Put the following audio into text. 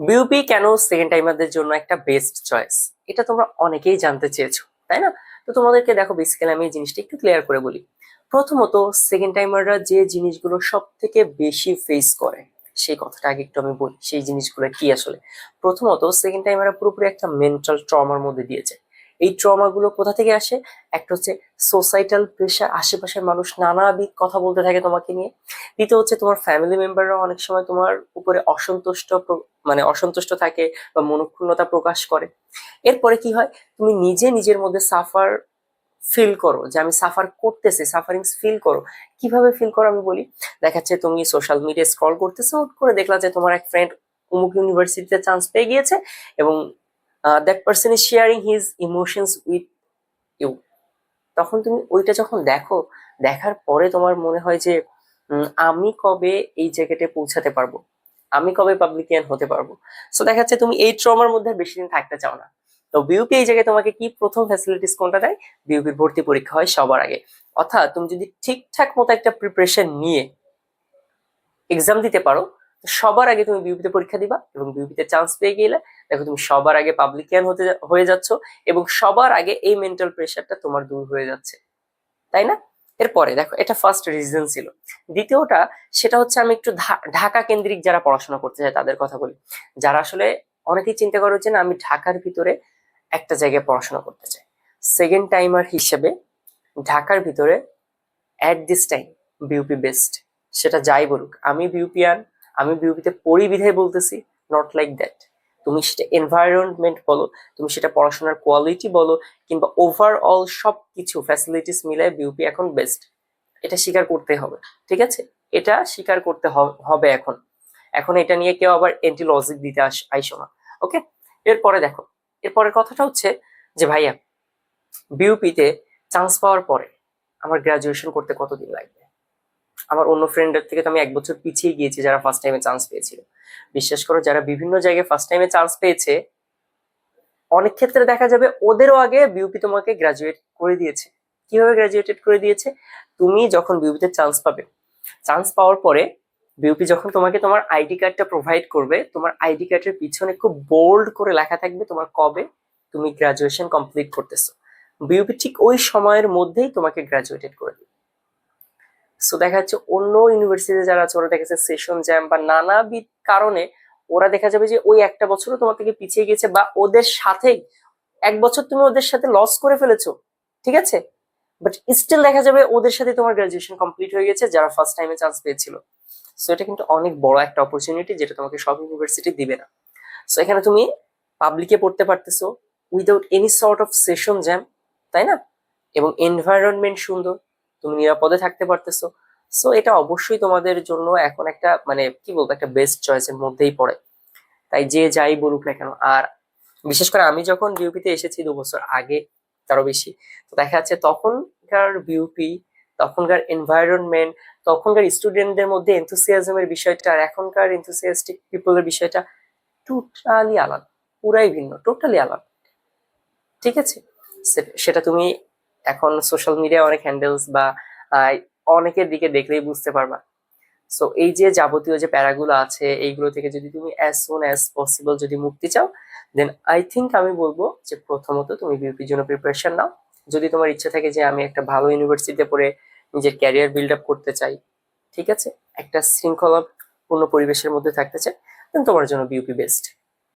BUP কেন second টাইমারদের জন্য একটা বেস্ট চয়েস, এটা তোমরা অনেকেই জানতে চেয়েছো, তাই না? তো তোমাদেরকে দেখো, বেসিক্যালি আমি এই জিনিসটা একটু ক্লিয়ার করে বলি। প্রথমত, সেকেন্ড টাইমাররা যে জিনিসগুলো সব থেকে বেশি ফেস করে সেই কথাটা আগে একটু আমি বলি, সেই জিনিসগুলো কি আসলে। প্রথমত, সেকেন্ড টাইমাররা পুরোপুরি একটা মেন্টাল ট্রমার মধ্যে দিয়েছে। এই ট্রমা গুলো কোথা থেকে আসে? একটা হচ্ছে সোসাইটাল প্রেশার, আশেপাশের মানুষ নানাবিধ কথা বলতে থাকে তোমাকে নিয়ে। দ্বিতীয় হচ্ছে তোমার ফ্যামিলি মেম্বাররা অনেক সময় তোমার উপরে অসন্তুষ্ট থাকে বা মনক্ষুণ্ণতা প্রকাশ করে। এরপরে কি হয়, তুমি নিজে নিজের মধ্যে সাফার ফিল করো, যে আমি সাফার করতেছি, সাফারিংস ফিল করো। কিভাবে ফিল করো আমি বলি। দেখা যাচ্ছে তুমি সোশ্যাল মিডিয়া স্ক্রল করতেছো, হুট করে দেখলা যে তোমার এক ফ্রেন্ড অমুক ইউনিভার্সিটিতে চান্স পেয়ে গিয়েছে, এবং that person is sharing his emotions with you. তখন তুমি ওইটা যখন দেখো, দেখার পরে তোমার মনে হয় যে আমি কবে এই জায়গাতে পৌঁছাতে পারবো, আমি কবে পাবলিকিয়ান হতে পারবো। সো দেখা যাচ্ছে তুমি এই ট্রমার মধ্যে বেশি দিন থাকতে চাও না। তো বিউপি এই জায়গায় তোমাকে কি প্রথম ফ্যাসিলিটিস কোনটা দেয়? বিউপির ভর্তি পরীক্ষা হয় সবার আগে। অর্থাৎ তুমি যদি ঠিকঠাক মতো একটা প্রিপারেশন নিয়ে এক্সাম দিতে পারো, তো সবার আগে তুমি বিউপিতে পরীক্ষা দিবা, এবং বিউপিতে চান্স পেয়ে গেলে দেখো তুমি সবার আগে পাবলিকিয়ান হয়ে যাচ্ছ, এবং সবার আগে এই মেন্টাল প্রেশারটা তোমার দূর হয়ে যাচ্ছে, তাই না? এরপরে দেখো, এটা ফার্স্ট রিজন ছিল। দ্বিতীয়টা, সেটা হচ্ছে আমি একটু ঢাকা কেন্দ্রিক যারা পড়াশোনা করতে চায় তাদের কথা বলি। যারা আসলে অনেকেই চিন্তা করে যে না, আমি ঢাকার ভিতরে একটা জায়গায় পড়াশোনা করতে চাই। সেকেন্ড টাইমার হিসেবে ঢাকার ভিতরে at this time BUP best. সেটা যাই বলুক, আমি বিউপিয়ান, আমি বিউপিতে পড়ি বিধায় বলতেছি, নট লাইক দ্যাট। তুমি সেটা এনভায়রনমেন্ট বলো, তুমি সেটা পড়াশোনার কোয়ালিটি বলো, কিংবা ওভারঅল সবকিছু ফ্যাসিলিটিস মিলায় বিউপি এখন বেস্ট। এটা স্বীকার করতে হবে, ঠিক আছে? এটা স্বীকার করতে হবে এখন। এখন এটা নিয়ে কেউ আবার এন্টি লজিক দিতে আইসো না, ওকে? এরপরে দেখো, এরপরের কথাটা হচ্ছে যে ভাইয়া, বিউপিতে চান্স পাওয়ার পরে আমার গ্রাজুয়েশন করতে কতদিন লাগবে? আমার অন্য ফ্রেন্ডের থেকে তো আমি 1 বছর পিছিয়ে গিয়েছি, যারা ফার্স্ট টাইমে চান্স পেয়েছিল। বিশ্বাস করো, যারা বিভিন্ন জায়গায় ফার্স্ট টাইমে চান্স পেয়েছে, অনেক ক্ষেত্রে দেখা যাবে ওদেরও আগে বিউপি তোমাকে গ্রাজুয়েট করে দিয়েছে। কিভাবে গ্রাজুয়েটেড করে দিয়েছে? তুমি যখন বিউপিতে চান্স পাবে, চান্স পাওয়ার পরে বিউপি যখন তোমাকে তোমার আইডি কার্ডটা প্রোভাইড করবে, তোমার আইডি কার্ডের পিছনে খুব বোল্ড করে লেখা থাকবে তোমার কবে তুমি গ্রাজুয়েশন কমপ্লিট করতেছো। বিউপি ঠিক ওই সময়ের মধ্যেই তোমাকে গ্রাজুয়েটেড করে দিবে। সো দেখা যাচ্ছে অন্য ইউনিভার্সিটিতে যারা আছে, ওরা দেখা যাচ্ছে সেশন জ্যাম বা নানাবিধ কারণে ওরা দেখা যাবে যে ওই একটা বছরও তোমার থেকে পিছিয়ে গেছে, বা ওদের সাথেই 1 বছর তুমি ওদের সাথে লস করে ফেলেছো, ঠিক আছে? বাট স্টিল দেখা যাবে ওদের সাথে তোমার গ্রাজুয়েশন কমপ্লিট হয়ে গেছে, যারা ফার্স্ট টাইমে চান্স পেয়েছিল। সো এটা কিন্তু অনেক বড় একটা অপরচুনিটি, যেটা তোমাকে সব ইউনিভার্সিটি দিবে না। সো এখানে তুমি পাবলিকে পড়তে পারতেছো without any sort of session jam, তাই না? এবং এনভায়রনমেন্ট সুন্দর, তুমি নিরাপদে থাকতে পারতেছো। সো এটা অবশ্যই তোমাদের জন্য এখন একটা কি বলবো, একটা বেস্ট চয়েসের মধ্যেই পড়ে। তাই যে যাই বলুক না কেন। আর বিশেষ করে আমি যখন বিউপিতে এসেছি 2 বছর আগে, তারও বেশি, তো দেখা যাচ্ছে তখনকার বিউপি, তখনকার এনভায়রনমেন্ট, তখনকার স্টুডেন্টদের মধ্যে এনথুসিয়াজমের বিষয়টা আর এখনকার এনথুসিয়াস্টিক পিপলের বিষয়টা টোটালি আলাদা, পুরাই ভিন্ন, টোটালি আলাদা, ঠিক আছে? সেটা তুমি এখন সোশ্যাল মিডিয়ায় অনেক হ্যান্ডেলস বা আহ, অনেকের দিকে দেখলেই বুঝতে পারবা। সো এই যে যাবতীয় যে প্যারাগুলো আছে, এইগুলো থেকে যদি তুমি অ্যাজ সুন অ্যাজ পসিবল যদি মুক্তি চাও, দেন আই থিঙ্ক আমি বলবো যে প্রথমত তুমি বিউপির জন্য প্রিপারেশন নাও। যদি তোমার ইচ্ছা থাকে যে আমি একটা ভালো ইউনিভার্সিটিতে পড়ে নিজের ক্যারিয়ার বিল্ড আপ করতে চাই, ঠিক আছে, একটা শৃঙ্খলাপূর্ণ পরিবেশের মধ্যে থাকতে চাই, দেন তোমার জন্য বিউপি বেস্ট।